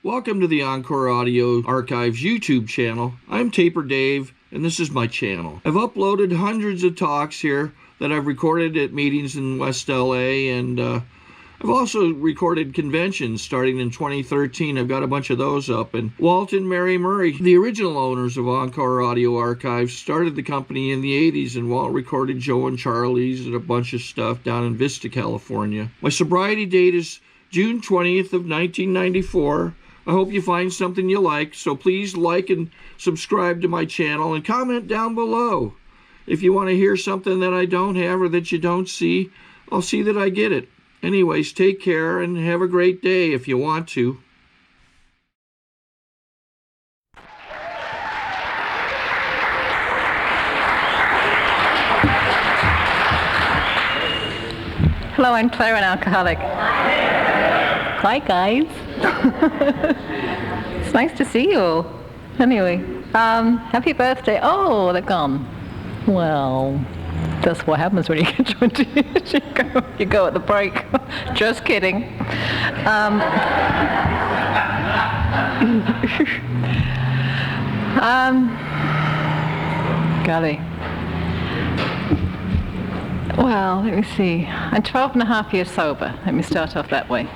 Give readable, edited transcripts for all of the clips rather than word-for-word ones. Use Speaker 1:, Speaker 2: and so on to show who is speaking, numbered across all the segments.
Speaker 1: Welcome to the Encore Audio Archives YouTube channel. I'm Taper Dave, and this is my channel. I've uploaded hundreds of talks here that I've recorded at meetings in West LA, and I've also recorded conventions starting in 2013. I've got a bunch of those up. And Walt and Mary Murray, the original owners of Encore Audio Archives, started the company in the 80s, and Walt recorded Joe and Charlie's and a bunch of stuff down in Vista, California. My sobriety date is June 20th of 1994. I hope you find something you like, so please like and subscribe to my channel and comment down below. If you want to hear something that I don't have or that you don't see, I'll see that I get it. Anyways, take care and have a great day if you want to.
Speaker 2: Hello, I'm Clare, an alcoholic. Hi, guys. It's nice to see you all. Anyway, happy birthday. Oh, they're gone. Well, that's what happens when you get 20 years. You go at the break. Just kidding. Golly. Well, let me see. I'm 12 and a half years sober. Let me start off that way.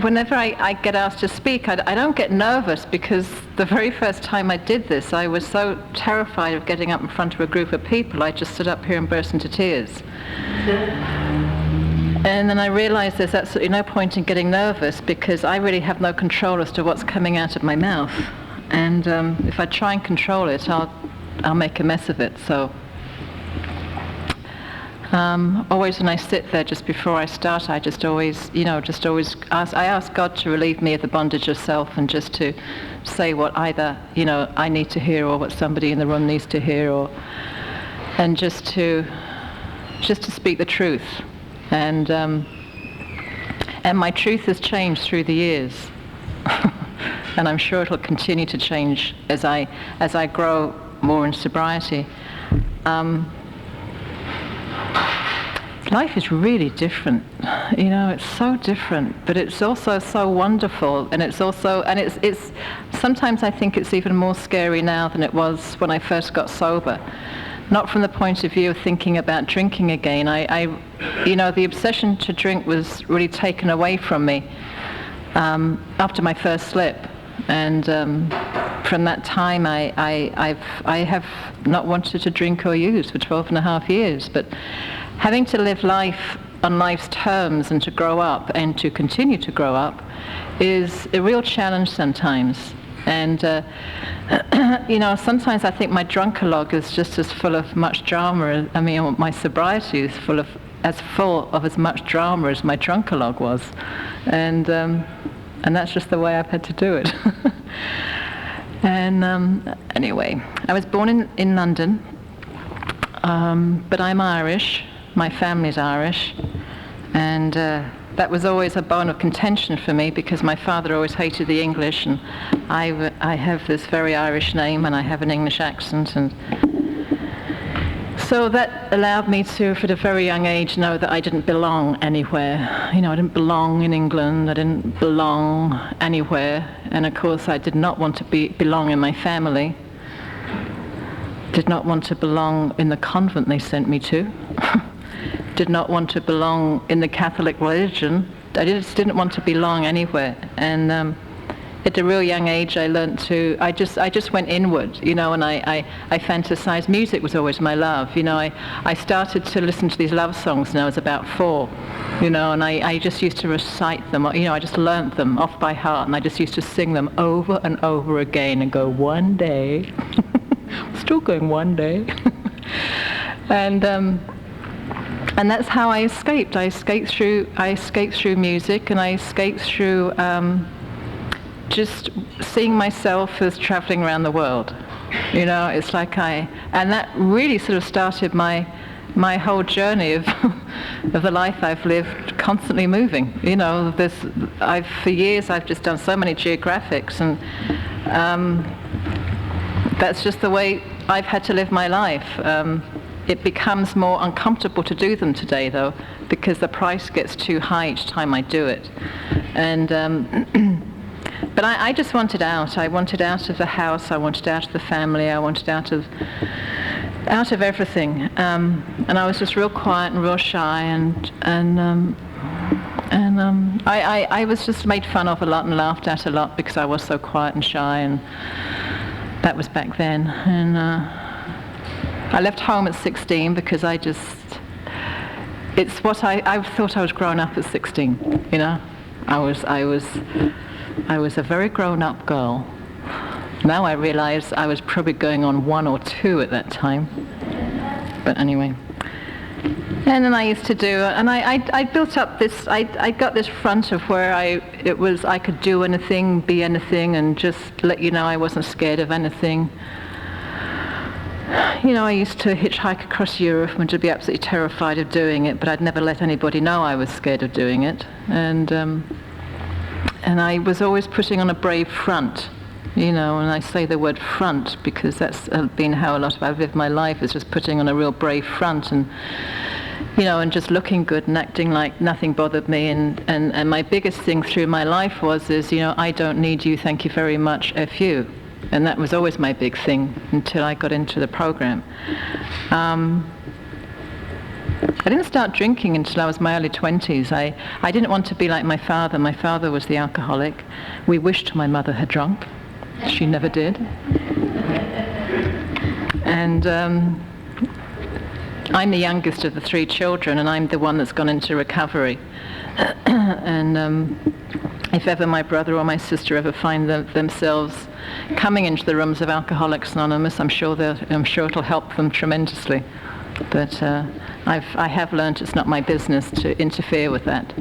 Speaker 2: Whenever I get asked to speak, I don't get nervous, because the very first time I did this, I was so terrified of getting up in front of a group of people, I just stood up here and burst into tears. And then I realized there's absolutely no point in getting nervous, because I really have no control as to what's coming out of my mouth. And if I try and control it, I'll make a mess of it. So always when I sit there just before I start, I just always ask God to relieve me of the bondage of self, and just to say what either I need to hear, or what somebody in the room needs to hear, and just to speak the truth. And my truth has changed through the years. And I'm sure it'll continue to change as I grow more in sobriety. Life is really different, it's so different, but it's also so wonderful, and it's sometimes I think it's even more scary now than it was when I first got sober. Not from the point of view of thinking about drinking again. The obsession to drink was really taken away from me after my first slip. And from that time, I have not wanted to drink or use for 12 and a half years. But having to live life on life's terms, and to grow up and to continue to grow up, is a real challenge sometimes. And sometimes I think my drunkalog is just as full of much drama. My sobriety is full of as much drama as my drunkalog was. And that's just the way I've had to do it. And anyway, I was born in London, but I'm Irish. My family's Irish. And that was always a bone of contention for me, because my father always hated the English, and I have this very Irish name, and I have an English accent, and so that allowed me to, at a very young age, know that I didn't belong anywhere. I didn't belong in England, I didn't belong anywhere, and of course I did not want to belong in my family, did not want to belong in the convent they sent me to, did not want to belong in the Catholic religion. I just didn't want to belong anywhere. And at a real young age, I learned I just went inward, and I fantasized. Music was always my love. I started to listen to these love songs when I was about 4, and I just used to recite them. I just learnt them off by heart, and I just used to sing them over and over again and go, one day, still going one day. And that's how I escaped. I escaped through music, and I escaped through just seeing myself as traveling around the world. It's like and that really sort of started my whole journey of the life I've lived, constantly moving. For years I've just done so many geographics, and that's just the way I've had to live my life. it becomes more uncomfortable to do them today, though, because the price gets too high each time I do it. And but I just wanted out. I wanted out of the house. I wanted out of the family. I wanted out of everything. And I was just real quiet and real shy, I was just made fun of a lot and laughed at a lot because I was so quiet and shy, and that was back then. And I left home at 16 because it's what I thought I was grown up at 16, you know. I was a very grown-up girl. Now I realize I was probably going on 1 or 2 at that time. But anyway. And then I used to do, and I built up this, I got this front of where I could do anything, be anything, and just let you know I wasn't scared of anything. You know, I used to hitchhike across Europe and to be absolutely terrified of doing it, but I'd never let anybody know I was scared of doing it. And I was always putting on a brave front, you know, and I say the word front because that's been how a lot of I've lived my life, is just putting on a real brave front, and you know, and just looking good and acting like nothing bothered me. And my biggest thing through my life is, you know, I don't need you, thank you very much, F you. And that was always my big thing until I got into the program. I didn't start drinking until I was in my early 20s. I didn't want to be like my father. My father was the alcoholic. We wished my mother had drunk. She never did. And I'm the youngest of the 3 children, and I'm the one that's gone into recovery. And if ever my brother or my sister ever find themselves coming into the rooms of Alcoholics Anonymous, I'm sure it'll help them tremendously. But I have learned it's not my business to interfere with that.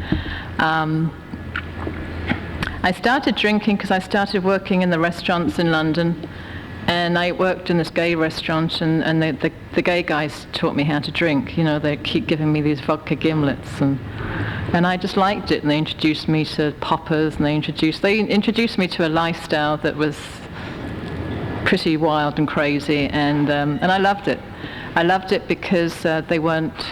Speaker 2: I started drinking because I started working in the restaurants in London, and I worked in this gay restaurant, and the gay guys taught me how to drink. You know, they keep giving me these vodka gimlets, and I just liked it. And they introduced me to poppers, and they introduced me to a lifestyle that was pretty wild and crazy, and I loved it. I loved it because they weren't.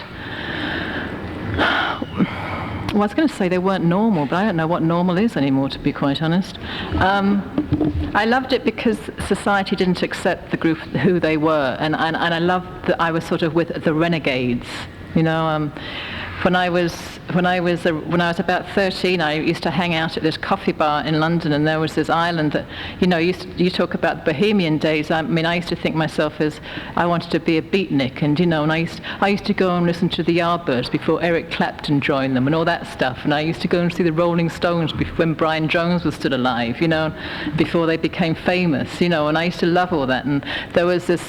Speaker 2: Well, I was going to say they weren't normal, but I don't know what normal is anymore, to be quite honest. I loved it because society didn't accept the group who they were, and I loved that I was sort of with the renegades. You know, when I was about 13, I used to hang out at this coffee bar in London, and there was this island that, you know, you talk about the Bohemian days. I mean, I used to think myself as I wanted to be a beatnik, and you know, and I used to go and listen to the Yardbirds before Eric Clapton joined them and all that stuff, and I used to go and see the Rolling Stones when Brian Jones was still alive, you know, before they became famous, you know, and I used to love all that. And there was this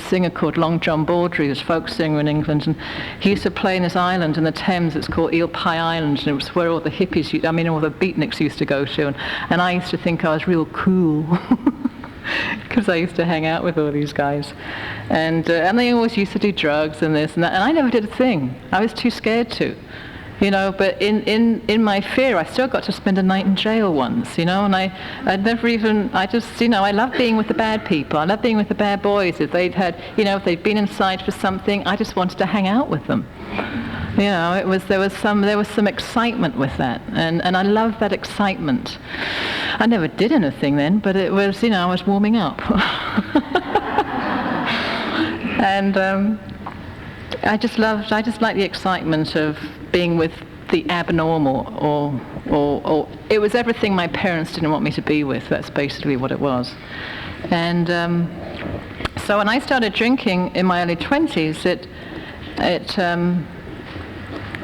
Speaker 2: singer called Long John Baldry, this folk singer in England, and he used to play in this island in the Thames. It's called Eel Pie Island, and it was where all the hippies, all the beatniks used to go to, and I used to think I was real cool because I used to hang out with all these guys, and they always used to do drugs and this and that, and I never did a thing. I was too scared to, you know. But in my fear, I still got to spend a night in jail once, you know, and I just, you know, I love being with the bad people. I love being with the bad boys. If they'd been inside for something, I just wanted to hang out with them. You know, there was some excitement with that, and I loved that excitement. I never did anything then, but it was, you know, I was warming up. And I just liked the excitement of being with the abnormal, or it was everything my parents didn't want me to be with. That's basically what it was. And so when I started drinking in my early 20s,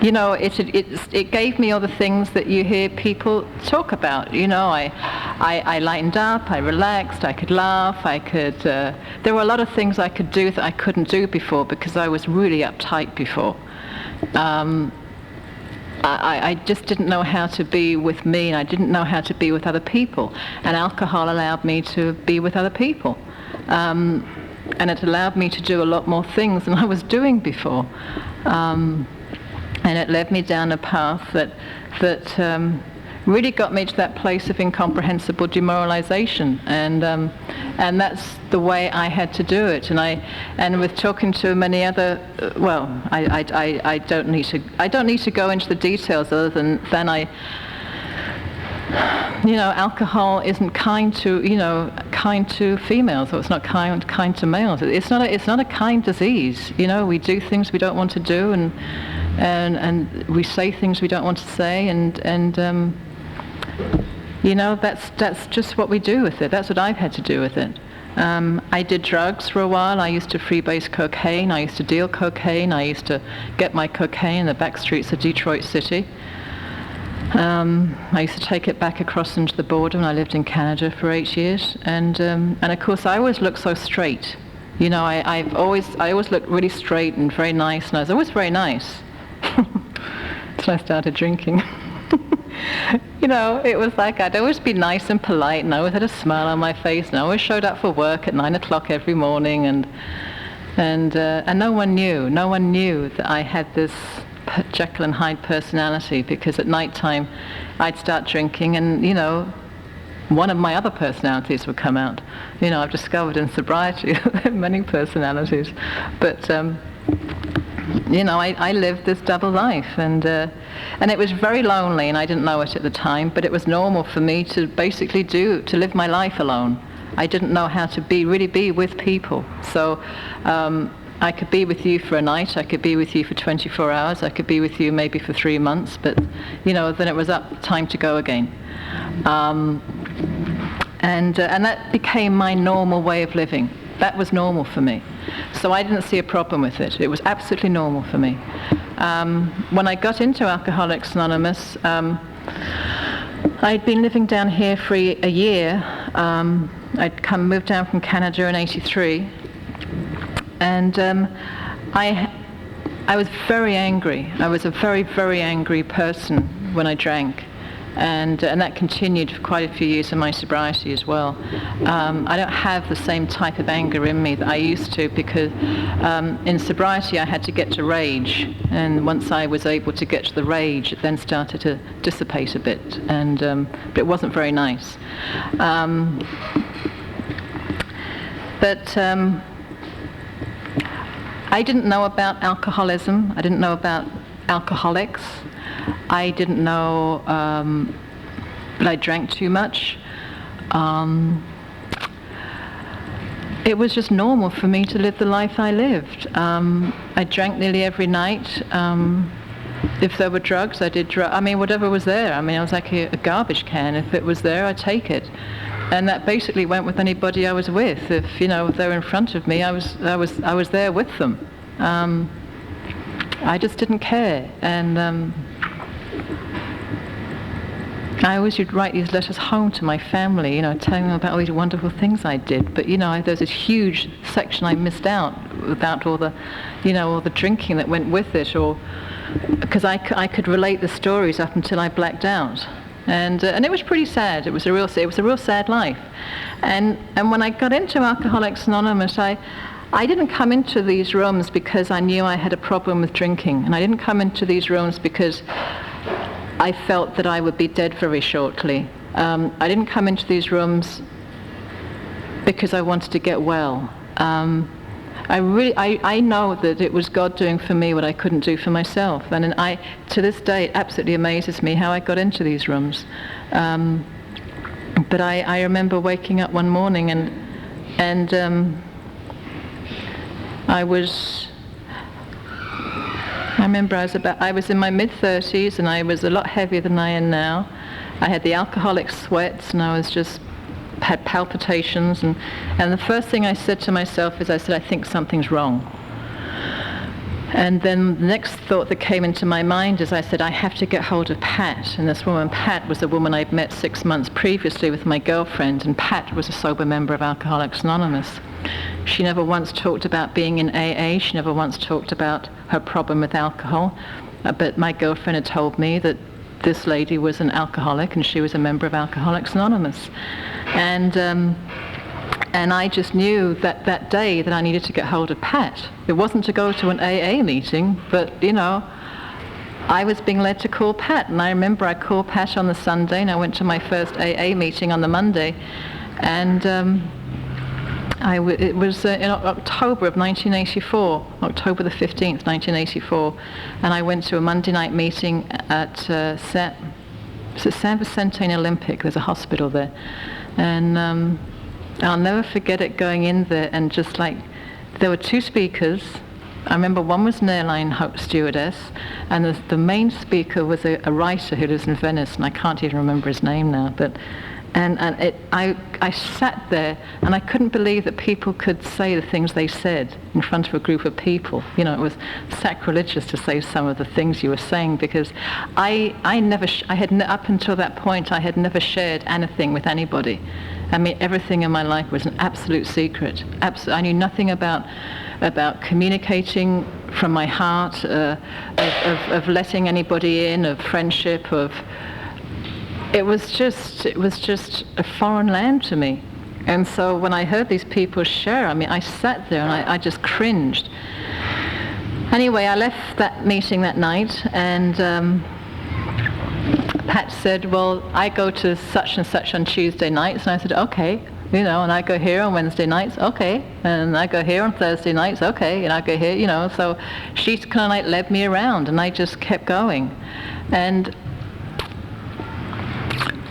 Speaker 2: you know, it gave me all the things that you hear people talk about. You know, I lightened up, I relaxed, I could laugh, there were a lot of things I could do that I couldn't do before because I was really uptight before. I just didn't know how to be with me, and I didn't know how to be with other people. And alcohol allowed me to be with other people. And it allowed me to do a lot more things than I was doing before. And it led me down a path that really got me to that place of incomprehensible demoralization, and that's the way I had to do it. And with talking to many other, I don't need to go into the details other than alcohol isn't kind to females, or it's not kind to males. It's not a kind disease. We do things we don't want to do, and we say things we don't want to say, and that's just what we do with it. That's what I've had to do with it. I did drugs for a while. I used to freebase cocaine. I used to deal cocaine. I used to get my cocaine in the back streets of Detroit City. I used to take it back across into the border when I lived in Canada for 8 years, and of course I always looked so straight. I always looked really straight and very nice, and I was always very nice until I started drinking. It was like I'd always be nice and polite, and I always had a smile on my face, and I always showed up for work at 9 o'clock every morning, and no one knew that I had this Jekyll and Hyde personality, because at night time I'd start drinking, and one of my other personalities would come out. I've discovered in sobriety many personalities, but I lived this double life, and it was very lonely, and I didn't know it at the time, but it was normal for me to basically to live my life alone. I didn't know how to really be with people, so I could be with you for a night, I could be with you for 24 hours, I could be with you maybe for 3 months, but then it was time to go again. And that became my normal way of living. That was normal for me. So I didn't see a problem with it. It was absolutely normal for me. When I got into Alcoholics Anonymous, I'd been living down here for a year. I'd moved down from Canada in '83. And I was very angry. I was a very, very angry person when I drank, and that continued for quite a few years in my sobriety as well. I don't have the same type of anger in me that I used to, because in sobriety I had to get to rage, and once I was able to get to the rage, it then started to dissipate a bit, and but it wasn't very nice. I didn't know about alcoholism. I didn't know about alcoholics. I didn't know that I drank too much. It was just normal for me to live the life I lived. I drank nearly every night. If there were drugs, I did drugs. Whatever was there. I was like a garbage can. If it was there, I'd take it. And that basically went with anybody I was with. If they were in front of me, I was there with them. I just didn't care, and I always would write these letters home to my family, telling them about all these wonderful things I did. But there's this huge section I missed out without all the, all the drinking that went with it, or because I could relate the stories up until I blacked out. And it was pretty sad. It was a real sad life. And when I got into Alcoholics Anonymous, I didn't come into these rooms because I knew I had a problem with drinking, and I didn't come into these rooms because I felt that I would be dead very shortly. I didn't come into these rooms because I wanted to get well. I know that it was God doing for me what I couldn't do for myself, and to this day it absolutely amazes me how I got into these rooms. But I remember waking up one morning and I was in my mid-30s, and I was a lot heavier than I am now. I had the alcoholic sweats, and I was just had palpitations, and the first thing I said to myself is, I think something's wrong. And then the next thought that came into my mind is, I said, I have to get hold of Pat. And this woman, Pat, was a woman I'd met 6 months previously with my girlfriend, and Pat was a sober member of Alcoholics Anonymous. She never once talked about being in AA. She never once talked about her problem with alcohol. But my girlfriend had told me that this lady was an alcoholic, and she was a member of Alcoholics Anonymous. And I just knew that day that I needed to get hold of Pat. It wasn't to go to an AA meeting, but, I was being led to call Pat, and I remember I called Pat on the Sunday, and I went to my first AA meeting on the Monday, and it was in October of 1984, October the 15th, 1984, and I went to a Monday night meeting at San Vicente Olympic. There's a hospital there, and I'll never forget it, going in there and just like, there were two speakers. I remember one was an airline stewardess, and the main speaker was a writer who lives in Venice, and I can't even remember his name now. But I sat there, and I couldn't believe that people could say the things they said in front of a group of people. You know, it was sacrilegious to say some of the things you were saying, because up until that point, I had never shared anything with anybody. I mean, everything in my life was an absolute secret. I knew nothing about communicating from my heart, of letting anybody in, of friendship, it was just a foreign land to me. And so when I heard these people share, I mean, I sat there and I just cringed. Anyway, I left that meeting that night, and Pat said, well, I go to such and such on Tuesday nights, and I said, okay. You know, and I go here on Wednesday nights, okay, and I go here on Thursday nights, okay, and I go here, you know. So she kind of like led me around, and I just kept going, and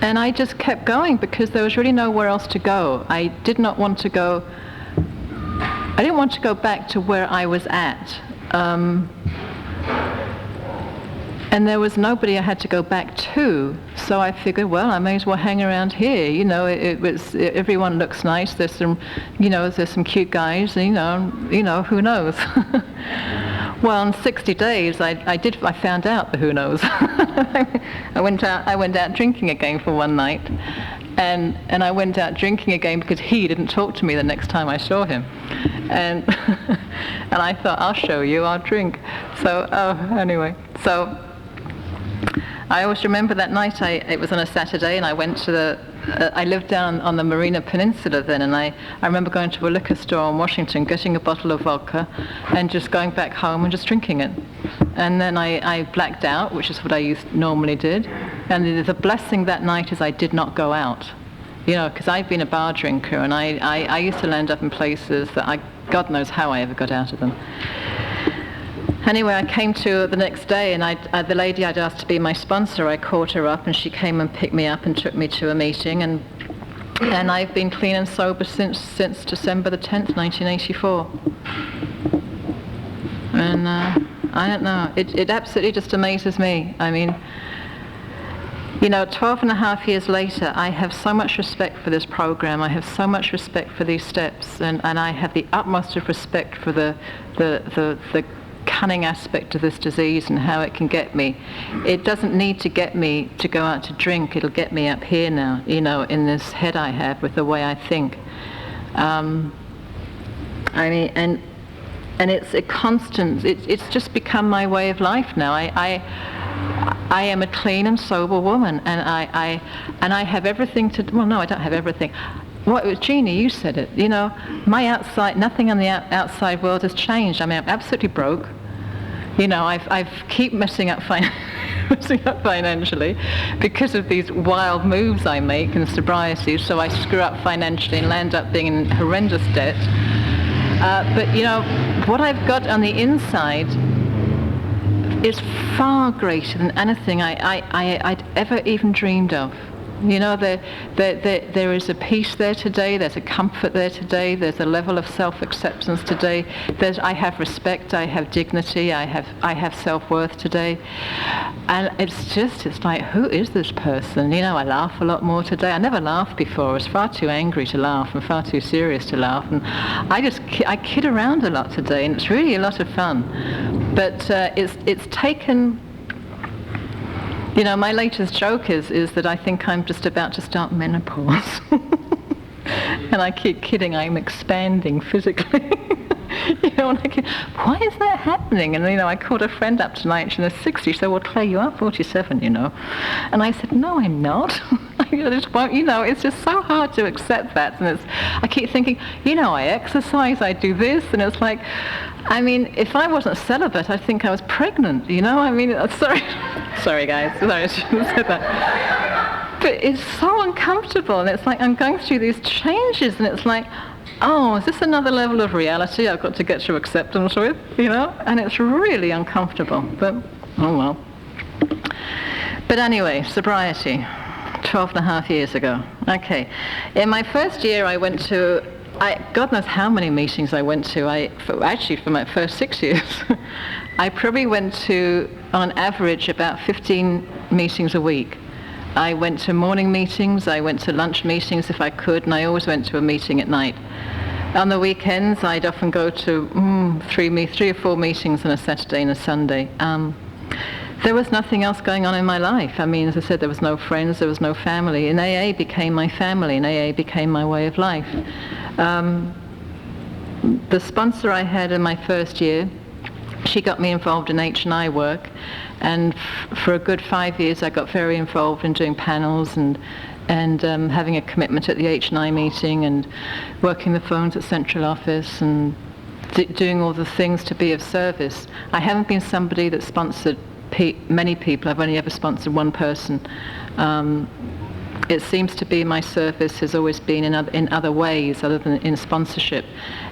Speaker 2: I just kept going because there was really nowhere else to go. I didn't want to go back to where I was at. And there was nobody I had to go back to, so I figured, well, I may as well hang around here. You know, everyone looks nice. There's some cute guys. You know, who knows? Well, in 60 days, I found out the who knows. I went out drinking again for one night, and I went out drinking again because he didn't talk to me the next time I saw him, and and I thought, I'll show you, I'll drink. So anyway, so I always remember that night. It was on a Saturday, and I went to I lived down on the Marina Peninsula then, and I remember going to a liquor store in Washington, getting a bottle of vodka, and just going back home and just drinking it. And then I blacked out, which is what I normally did. And the blessing that night is I did not go out. You know, because I've been a bar drinker, and I used to land up in places that God knows how I ever got out of them. Anyway, I came to the next day, and the lady I'd asked to be my sponsor, I called her up, and she came and picked me up and took me to a meeting, and I've been clean and sober since December the 10th, 1984. And I don't know, it absolutely just amazes me. I mean, you know, 12 and a half years later, I have so much respect for this program. I have so much respect for these steps, and I have the utmost of respect for the cunning aspect of this disease and how it can get me. It doesn't need to get me to go out to drink. It'll get me up here now, you know, in this head I have with the way I think. I mean, and it's a constant. It's just become my way of life now. I am a clean and sober woman, and I have everything to. Well, no, I don't have everything. Jeannie, you said it. You know, nothing on the outside world has changed. I mean, I'm absolutely broke. You know, I've keep messing up financially because of these wild moves I make in sobriety. So I screw up financially and land up being in horrendous debt. But you know, what I've got on the inside is far greater than anything I'd ever even dreamed of. You know, there is a peace there today, there's a comfort there today, there's a level of self-acceptance today, I have respect, I have dignity, I have self-worth today. And it's like, who is this person? You know, I laugh a lot more today. I never laughed before. I was far too angry to laugh and far too serious to laugh. And I kid around a lot today, and it's really a lot of fun. But it's taken... You know, my latest joke is that I think I'm just about to start menopause. And I keep kidding, I'm expanding physically. You know, and why is that happening? And, you know, I called a friend up tonight, she's in her 60s, she said, well, Claire, you are 47, you know. And I said, no, I'm not. I I just won't, it's just so hard to accept that. And I keep thinking, I exercise, I do this, and it's like, if I wasn't celibate, I'd think I was pregnant, sorry. Sorry, guys. Sorry, I shouldn't have said that. But it's so uncomfortable, and it's like I'm going through these changes, and it's like, oh, is this another level of reality I've got to get to acceptance with, And it's really uncomfortable, but oh well. But anyway, sobriety, 12 and a half years ago. Okay. In my first year, I went to, God knows how many meetings I went to. For my first 6 years, I probably went to, on average, about 15 meetings a week. I went to morning meetings, I went to lunch meetings if I could, and I always went to a meeting at night. On the weekends, I'd often go to 3 or 4 meetings on a Saturday and a Sunday. There was nothing else going on in my life. As I said, there was no friends, there was no family. And AA became my family, and AA became my way of life. The sponsor I had in my first year, she got me involved in H&I work, and for a good 5 years I got very involved in doing panels and having a commitment at the H&I meeting and working the phones at central office and doing all the things to be of service. I haven't been somebody that sponsored many people. I've only ever sponsored one person. It seems to be my service has always been in other ways other than in sponsorship.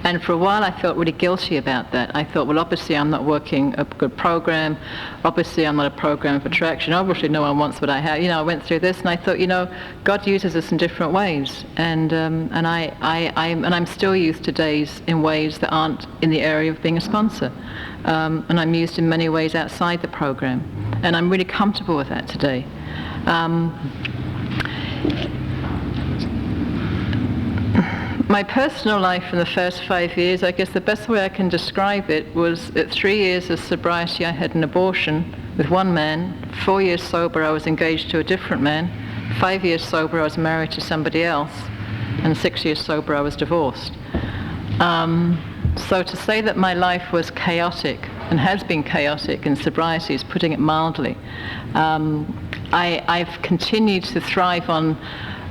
Speaker 2: And for a while I felt really guilty about that. I thought, well, obviously I'm not working a good program. Obviously I'm not a program for traction. Obviously no one wants what I have. I went through this and I thought, God uses us in different ways. And I'm still used today in ways that aren't in the area of being a sponsor. And I'm used in many ways outside the program. And I'm really comfortable with that today. My personal life in the first 5 years, I guess the best way I can describe it was at 3 years of sobriety I had an abortion with one man. 4 years sober I was engaged to a different man. 5 years sober I was married to somebody else. And 6 years sober I was divorced. So to say that my life was chaotic and has been chaotic in sobriety is putting it mildly. I've continued to thrive on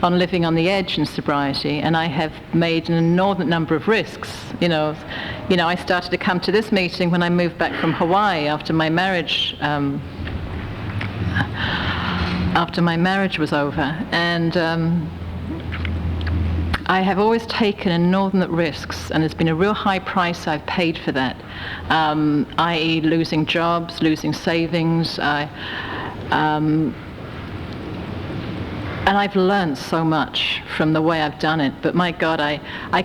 Speaker 2: living on the edge in sobriety, and I have made an inordinate number of risks. I started to come to this meeting when I moved back from Hawaii after my marriage. After my marriage was over, and I have always taken inordinate risks, and there's been a real high price I've paid for that, i.e. losing jobs, losing savings. And I've learned so much from the way I've done it. But my God, I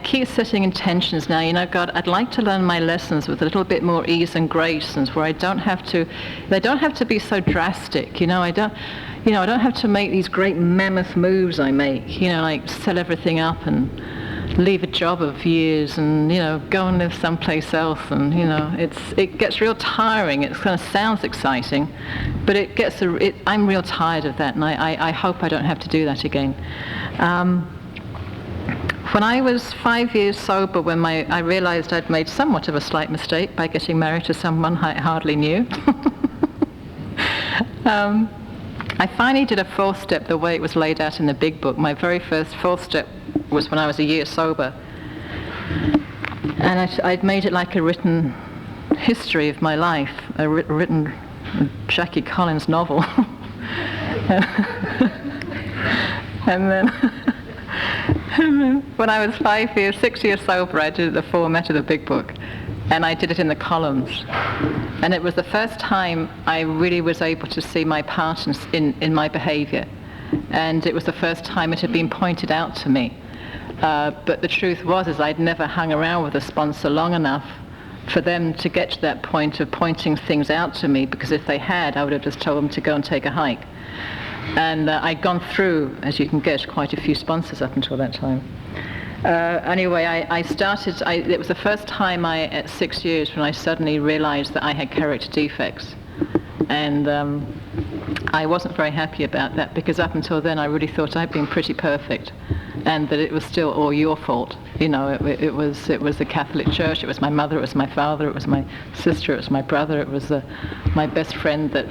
Speaker 2: keep setting intentions now. God, I'd like to learn my lessons with a little bit more ease and grace, and where they don't have to be so drastic. I don't have to make these great mammoth moves I make. Like sell everything up and leave a job of years and go and live someplace else, and it gets real tiring. It kind of sounds exciting, but I'm real tired of that, and I hope I don't have to do that again. When I was 5 years sober, when I realized I'd made somewhat of a slight mistake by getting married to someone I hardly knew, I finally did a 4th step the way it was laid out in the big book. My very first 4th step was when I was a year sober. And I'd made it like a written history of my life, a written Jackie Collins novel. and then when I was 6 years sober, I did the format of the big book. And I did it in the columns. And it was the first time I really was able to see my part in my behavior. And it was the first time it had been pointed out to me. But the truth was I'd never hung around with a sponsor long enough for them to get to that point of pointing things out to me, because if they had, I would have just told them to go and take a hike. And I'd gone through, as you can guess, quite a few sponsors up until that time. Anyway, it was the first time at 6 years when I suddenly realized that I had character defects. And I wasn't very happy about that, because up until then I really thought I'd been pretty perfect, and that it was still all your fault. It was the Catholic Church, it was my mother, it was my father, it was my sister, it was my brother, it was my best friend that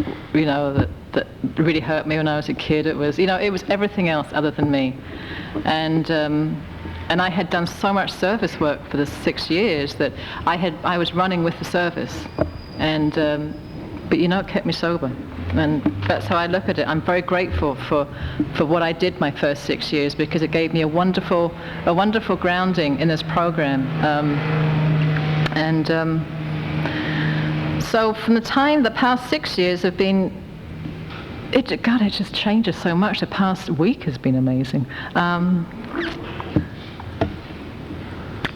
Speaker 2: really hurt me when I was a kid. It was, it was everything else other than me. And I had done so much service work for the 6 years that I was running with the service. And but it kept me sober. And that's how I look at it. I'm very grateful for what I did my first 6 years, because it gave me a wonderful grounding in this program. So from the past 6 years have been, it just changes so much. The past week has been amazing.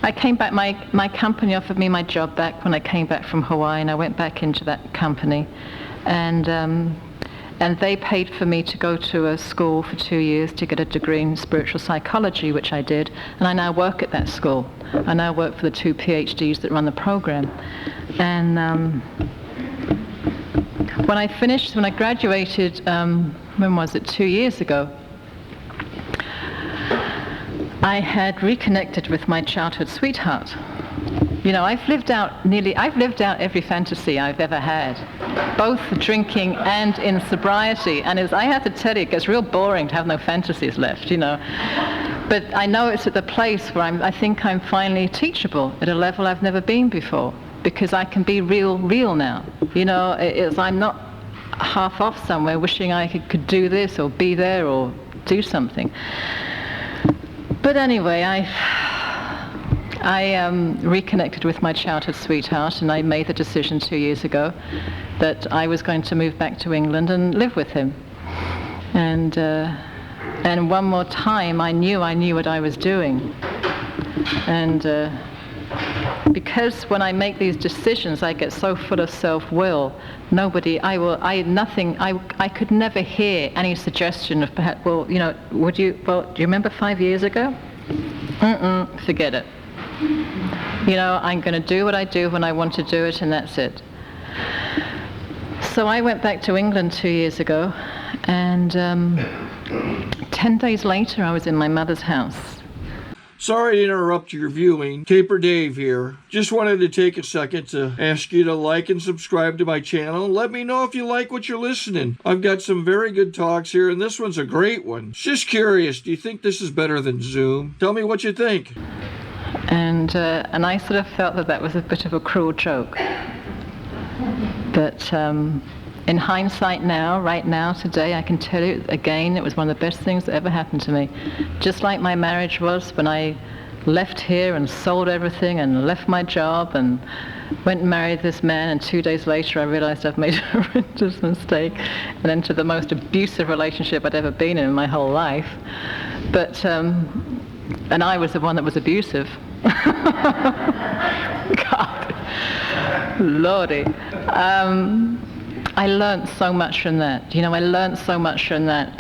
Speaker 2: I came back, my company offered me my job back when I came back from Hawaii, and I went back into that company. And they paid for me to go to a school for 2 years to get a degree in spiritual psychology, which I did. And I now work at that school. I now work for the 2 PhDs that run the program. And when I graduated, when was it, 2 years ago, I had reconnected with my childhood sweetheart. I've lived out every fantasy I've ever had, both drinking and in sobriety. And I have to tell you, it gets real boring to have no fantasies left, But I know it's at the place where I think I'm finally teachable at a level I've never been before, because I can be real now. I'm not half off somewhere wishing I could do this or be there or do something. But anyway, I reconnected with my childhood sweetheart, and I made the decision 2 years ago that I was going to move back to England and live with him. And one more time, I knew what I was doing. And because when I make these decisions, I get so full of self-will. I could never hear any suggestion of perhaps, do you remember 5 years ago? Forget it. I'm going to do what I do when I want to do it, and that's it. So I went back to England 2 years ago, and 10 days later I was in my mother's house.
Speaker 1: Sorry to interrupt your viewing. Taper Dave here. Just wanted to take a second to ask you to like and subscribe to my channel. Let me know if you like what you're listening. I've got some very good talks here, and this one's a great one. Just curious, do you think this is better than Zoom? Tell me what you think.
Speaker 2: And I sort of felt that was a bit of a cruel joke. But in hindsight now, right now, today, I can tell you again, it was one of the best things that ever happened to me. Just like my marriage was when I left here and sold everything and left my job and went and married this man, and 2 days later I realized I've made a horrendous mistake and entered the most abusive relationship I'd ever been in my whole life. But, and I was the one that was abusive. God, Lordy. I learned so much from that. I learned so much from that.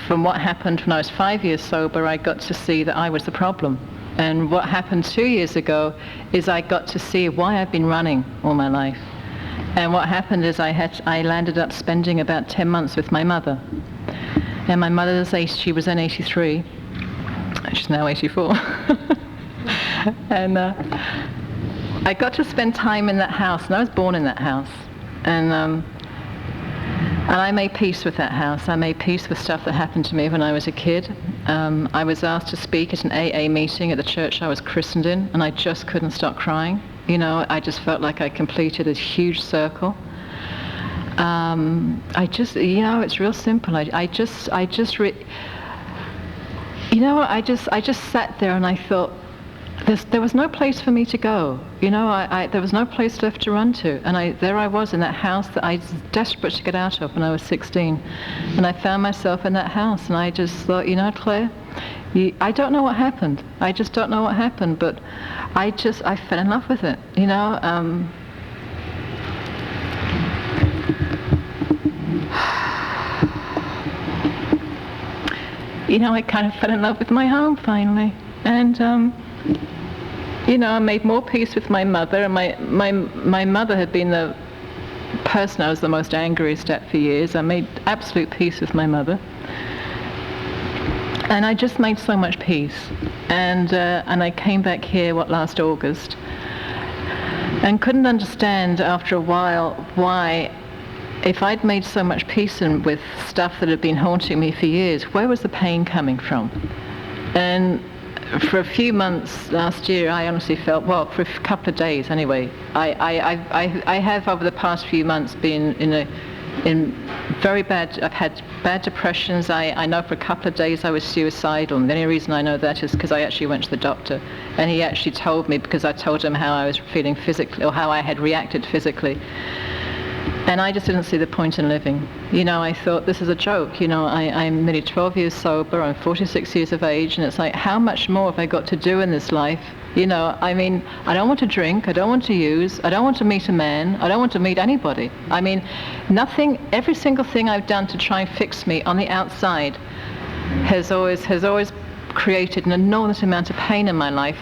Speaker 2: From what happened when I was 5 years sober, I got to see that I was the problem. And what happened 2 years ago is I got to see why I've been running all my life. And what happened is I landed up spending about 10 months with my mother. And my mother's she was then 83. She's now 84. And I got to spend time in that house, and I was born in that house. And I made peace with that house. I made peace with stuff that happened to me when I was a kid. I was asked to speak at an AA meeting at the church I was christened in, and I just couldn't stop crying. I just felt like I completed a huge circle. It's real simple. I just sat there and I thought, there was no place for me to go. There was no place left to run to. And there I was in that house that I was desperate to get out of when I was 16. And I found myself in that house, and I just thought, Claire, I don't know what happened. I just don't know what happened, but I fell in love with it. I kind of fell in love with my home finally. And I made more peace with my mother, and my mother had been the person I was the most angriest at for years. I made absolute peace with my mother, and I just made so much peace. And I came back here last August, and couldn't understand after a while why if I'd made so much peace with stuff that had been haunting me for years, where was the pain coming from? And for a few months last year, I honestly felt, well, for a couple of days anyway, I have over the past few months been in very bad, I've had bad depressions. I know for a couple of days I was suicidal, and the only reason I know that is because I actually went to the doctor, and he actually told me, because I told him how I was feeling physically, or how I had reacted physically. And I just didn't see the point in living. You know, I thought, this is a joke. You know, I'm nearly 12 years sober, I'm 46 years of age, and it's like, how much more have I got to do in this life? You know, I mean, I don't want to drink, I don't want to use, I don't want to meet a man, I don't want to meet anybody. I mean, nothing, every single thing I've done to try and fix me on the outside has always created an enormous amount of pain in my life.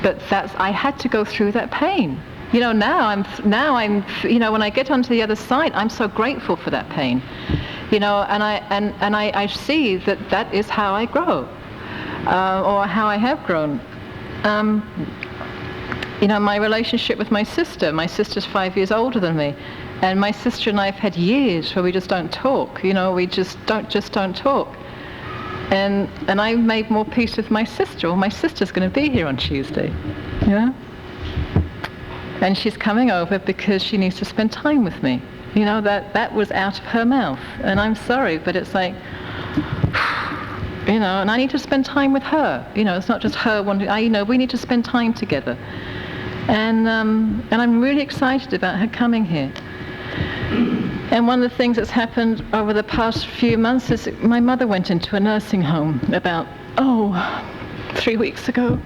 Speaker 2: But I had to go through that pain. You know, now I'm, you know, when I get onto the other side, I'm so grateful for that pain. You know, and I see that is how I grow, or how I have grown. You know, my relationship with my sister's 5 years older than me, and my sister and I have had years where we just don't talk. You know, we just don't talk. And I've made more peace with my sister. Well, my sister's going to be here on Tuesday. You know. And she's coming over because she needs to spend time with me. You know, that was out of her mouth. And I'm sorry, but it's like, you know, and I need to spend time with her. You know, it's not just her wanting, you know, we need to spend time together. And I'm really excited about her coming here. And one of the things that's happened over the past few months is my mother went into a nursing home about, 3 weeks ago.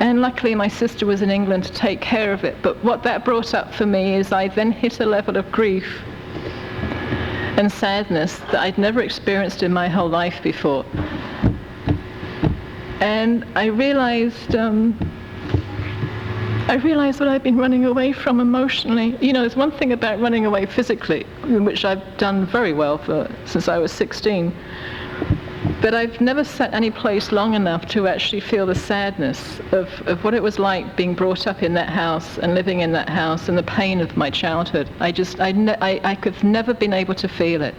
Speaker 2: And luckily my sister was in England to take care of it. But what that brought up for me is I then hit a level of grief and sadness that I'd never experienced in my whole life before. And I realized what I've been running away from emotionally. You know, there's one thing about running away physically, which I've done very well since I was 16. But I've never sat any place long enough to actually feel the sadness of what it was like being brought up in that house and living in that house and the pain of my childhood. I could have never been able to feel it.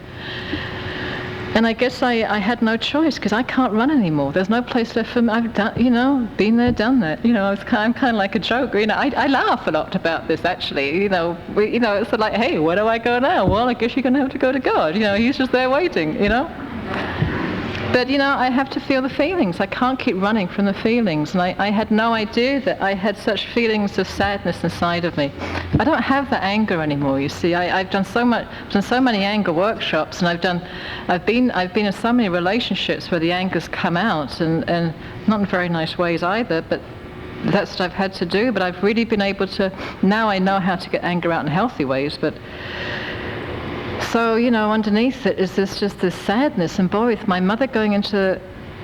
Speaker 2: And I guess I had no choice, because I can't run anymore. There's no place left for me. I've done, you know, been there, done that. You know, I'm kind of like a joker. You know, I laugh a lot about this, actually. You know, it's like, hey, where do I go now? Well, I guess you're going to have to go to God. You know, he's just there waiting, you know. But, you know, I have to feel the feelings. I can't keep running from the feelings. And I had no idea that I had such feelings of sadness inside of me. I don't have that anger anymore, you see. I've done so many anger workshops, and I've been in so many relationships where the anger's come out, and not in very nice ways either, but that's what I've had to do. But I've really been able to, now I know how to get anger out in healthy ways, but so, you know, underneath it is just this sadness. And boy, with my mother going into,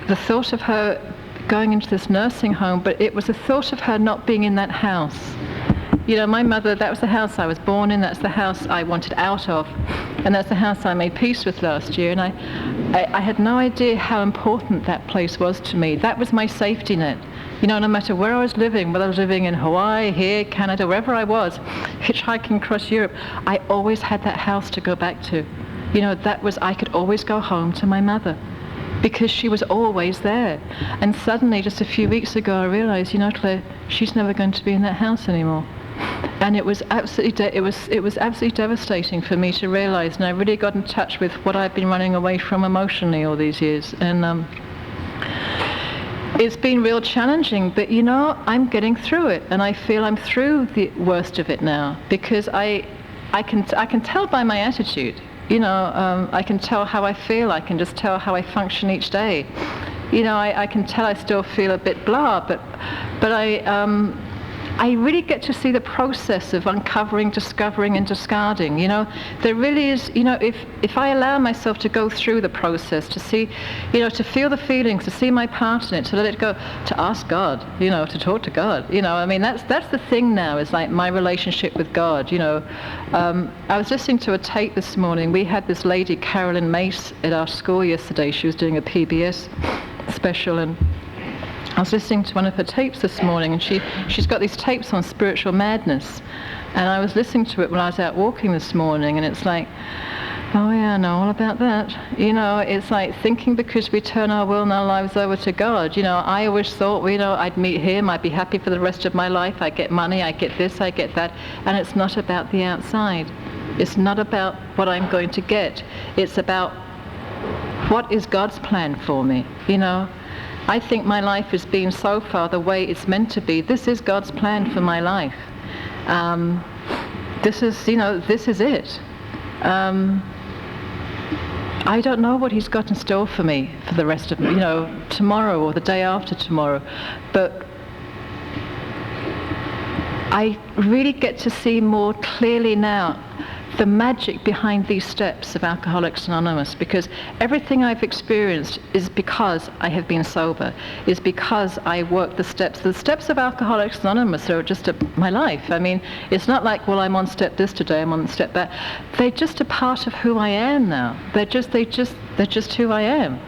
Speaker 2: the thought of her going into this nursing home, but it was the thought of her not being in that house. You know, my mother, that was the house I was born in, that's the house I wanted out of, and that's the house I made peace with last year. And I had no idea how important that place was to me. That was my safety net. You know, no matter where I was living, whether I was living in Hawaii, here, Canada, wherever I was, hitchhiking across Europe, I always had that house to go back to. You know, I could always go home to my mother, because she was always there. And suddenly, just a few weeks ago, I realized, you know, Claire, she's never going to be in that house anymore. And it was absolutely devastating for me to realize, and I really got in touch with what I've been running away from emotionally all these years. And it's been real challenging, but you know, I'm getting through it, and I feel I'm through the worst of it now, because I can tell by my attitude. You know, I can tell how I feel. I can just tell how I function each day. You know, I can tell I still feel a bit blah, but I really get to see the process of uncovering, discovering, and discarding. You know, there really is, you know, if I allow myself to go through the process, to see, you know, to feel the feelings, to see my part in it, to let it go, to ask God, you know, to talk to God. You know, I mean, that's the thing now, is like my relationship with God, you know. I was listening to a tape this morning. We had this lady, Carolyn Mace, at our school yesterday. She was doing a PBS special, and I was listening to one of her tapes this morning, and she's got these tapes on spiritual madness. And I was listening to it when I was out walking this morning, and it's like, oh yeah, I know all about that. You know, it's like thinking because we turn our will and our lives over to God. You know, I always thought, you know, I'd meet him, I'd be happy for the rest of my life, I get money, I get this, I get that. And it's not about the outside. It's not about what I'm going to get. It's about what is God's plan for me, you know. I think my life has been so far the way it's meant to be. This is God's plan for my life. This is, you know, this is it. I don't know what he's got in store for me for the rest of, you know, tomorrow or the day after tomorrow, but I really get to see more clearly now the magic behind these steps of Alcoholics Anonymous, because everything I've experienced is because I have been sober, is because I work the steps. The steps of Alcoholics Anonymous are just my life. I mean, it's not like, well, I'm on step this today, I'm on step that. They're just a part of who I am now. They're just who I am.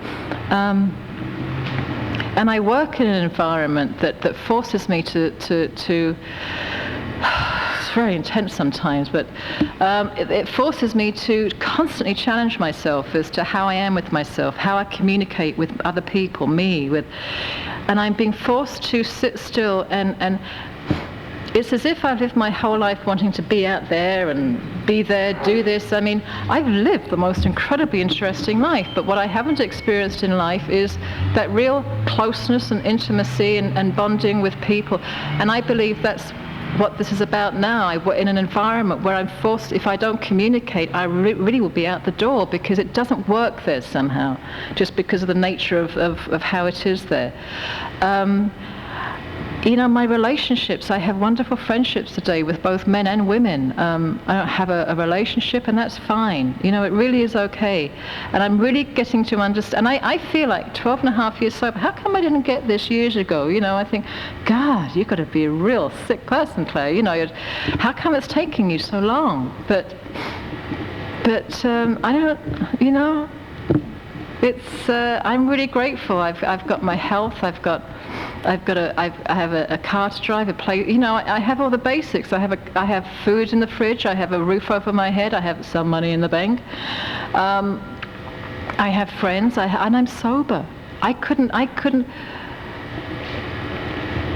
Speaker 2: And I work in an environment that forces me to it's very intense sometimes, but it forces me to constantly challenge myself as to how I am with myself, how I communicate with other people, and I'm being forced to sit still, and it's as if I've lived my whole life wanting to be out there and be there, do this. I mean, I've lived the most incredibly interesting life, but what I haven't experienced in life is that real closeness and intimacy and bonding with people, and I believe that's what this is about now. I'm in an environment where I'm forced, if I don't communicate, I really will be out the door, because it doesn't work there somehow, just because of the nature of how it is there. You know, my relationships, I have wonderful friendships today with both men and women. I don't have a relationship, and that's fine. You know, it really is okay. And I'm really getting to understand, and I feel like 12 and a half years sober, how come I didn't get this years ago? You know, I think, God, you've got to be a real sick person, Claire. You know, how come it's taking you so long? But I don't, you know, it's, I'm really grateful. I've got my health, I have a car to drive, a play. You know, I have all the basics. I have food in the fridge. I have a roof over my head. I have some money in the bank. I have friends. And I'm sober. I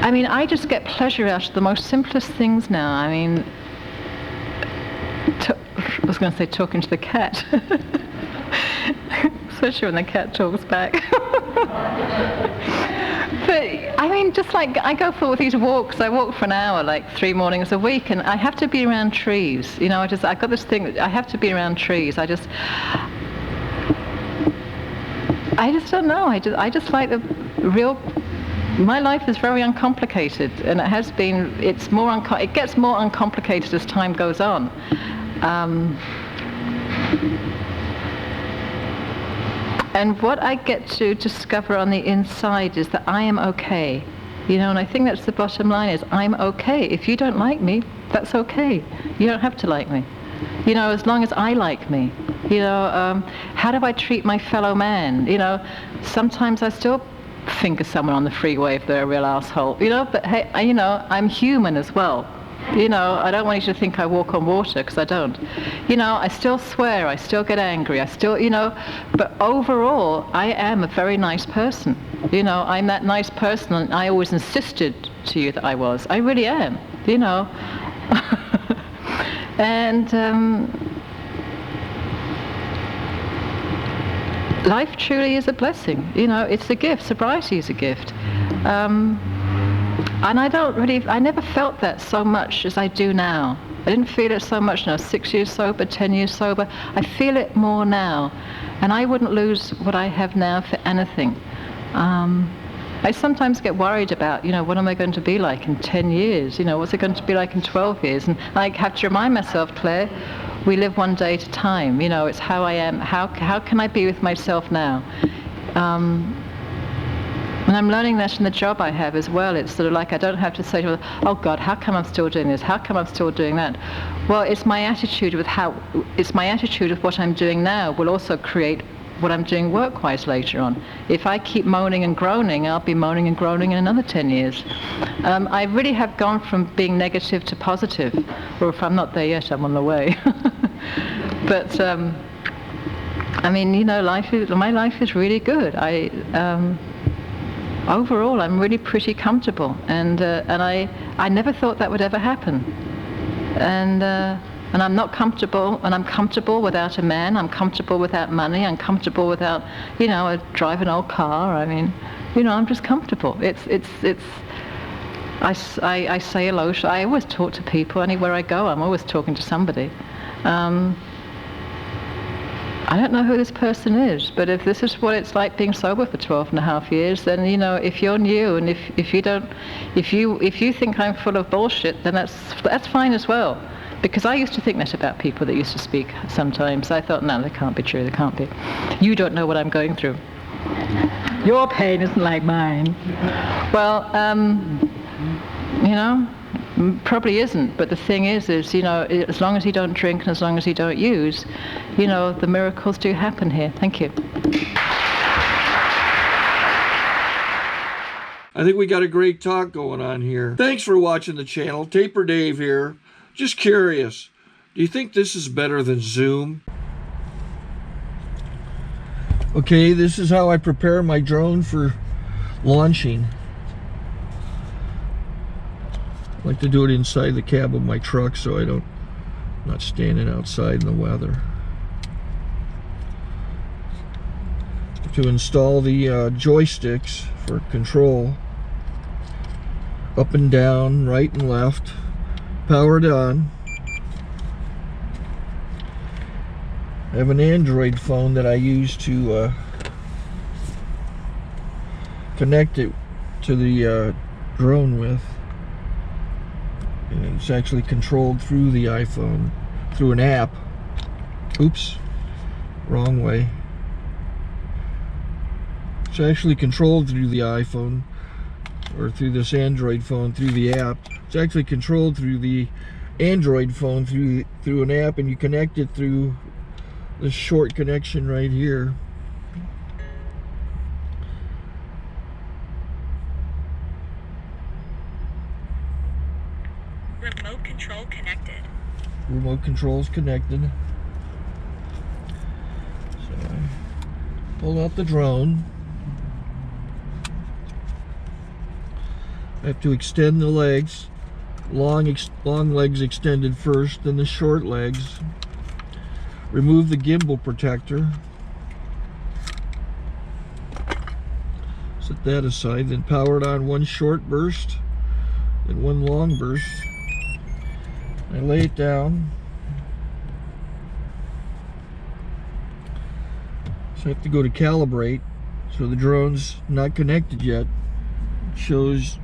Speaker 2: mean, I just get pleasure out of the most simplest things now. I mean, I was going to say talking to the cat, especially when the cat talks back. But I mean, just like I go for these walks, I walk for an hour, like 3 mornings a week, and I have to be around trees. You know, I've got this thing, I have to be around trees. I just don't know. I just like the real. My life is very uncomplicated, and it has been. It's more it gets more uncomplicated as time goes on. And what I get to discover on the inside is that I am okay. You know, and I think that's the bottom line, is I'm okay. If you don't like me, that's okay. You don't have to like me. You know, as long as I like me. You know, how do I treat my fellow man? You know, sometimes I still finger someone on the freeway if they're a real asshole. You know, but hey, you know, I'm human as well. You know, I don't want you to think I walk on water, because I don't. You know, I still swear, I still get angry, I still, you know, but overall, I am a very nice person. You know, I'm that nice person, and I always insisted to you that I was. I really am, you know. And life truly is a blessing. You know, it's a gift. Sobriety is a gift. And I never felt that so much as I do now. I didn't feel it so much now, 6 years sober, 10 years sober. I feel it more now. And I wouldn't lose what I have now for anything. I sometimes get worried about, you know, what am I going to be like in 10 years? You know, what's it going to be like in 12 years? And I have to remind myself, Claire, we live one day at a time. You know, it's how I am. How can I be with myself now? And I'm learning that in the job I have as well. It's sort of like I don't have to say to myself, oh God, how come I'm still doing this? How come I'm still doing that? Well, it's my attitude with what I'm doing now will also create what I'm doing work-wise later on. If I keep moaning and groaning, I'll be moaning and groaning in another 10 years. I really have gone from being negative to positive, or if I'm not there yet, I'm on the way. But I mean, you know, my life is really good. Overall, I'm really pretty comfortable, and I never thought that would ever happen. And I'm not comfortable, and I'm comfortable without a man, I'm comfortable without money, I'm comfortable without, you know, I drive an old car. I mean, you know, I'm just comfortable. I say hello, I always talk to people, anywhere I go, I'm always talking to somebody. I don't know who this person is, but if this is what it's like being sober for 12 and a half years, then, you know, if you're new and if you think I'm full of bullshit, then that's fine as well. Because I used to think that about people that used to speak sometimes. I thought, no, that can't be true, that can't be. You don't know what I'm going through. Your pain isn't like mine. Well, you know, probably isn't, but the thing is, you know, as long as you don't drink and as long as you don't use, you know, the miracles do happen here. Thank you.
Speaker 1: I think we got a great talk going on here. Thanks for watching the channel. Taper Dave here. Just curious, do you think this is better than Zoom? Okay, this is how I prepare my drone for launching. I like to do it inside the cab of my truck so I'm not standing outside in the weather. To install the joysticks for control, up and down, right and left, powered on. I have an Android phone that I use to connect it to the drone with. And it's actually controlled through the iPhone, through an app. Oops, wrong way. It's actually controlled through the iPhone, or through this Android phone, through the app. It's actually controlled through the Android phone, through an app, and you connect it through this short connection right here.
Speaker 3: Remote control connected.
Speaker 1: Remote control's connected. So I pull out the drone. I have to extend the legs. Long legs extended first, then the short legs. Remove the gimbal protector. Set that aside, then power it on one short burst, then one long burst. I lay it down. So I have to go to calibrate. So the drone's not connected yet. It shows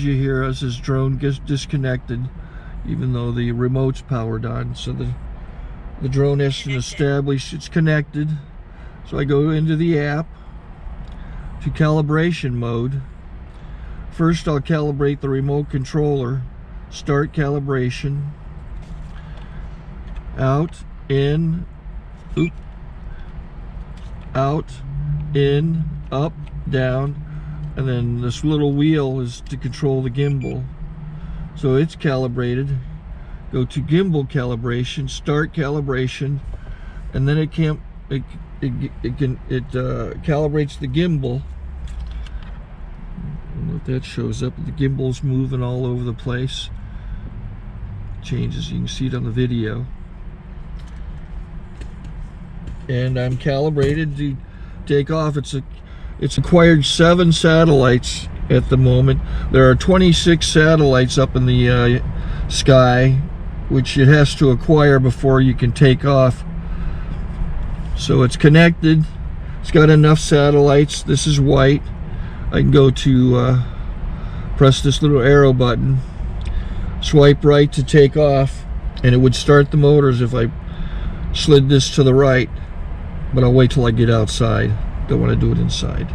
Speaker 1: you here as this drone gets disconnected, even though the remote's powered on. So the drone has to establish it's connected. So I go into the app to calibration mode. First I'll calibrate the remote controller. Start calibration. Out, in, oop, out, in, up, down, and then this little wheel is to control the gimbal. So it's calibrated. Go to gimbal calibration, start calibration, and then it calibrates the gimbal. I don't know if that shows up. The gimbal's moving all over the place. Changes, you can see it on the video. And I'm calibrated to take off. It's acquired 7 satellites at the moment. There are 26 satellites up in the sky, which it has to acquire before you can take off. So it's connected. It's got enough satellites. This is white. I can go to press this little arrow button, swipe right to take off, and it would start the motors if I slid this to the right. But I'll wait till I get outside. Don't want to do it inside.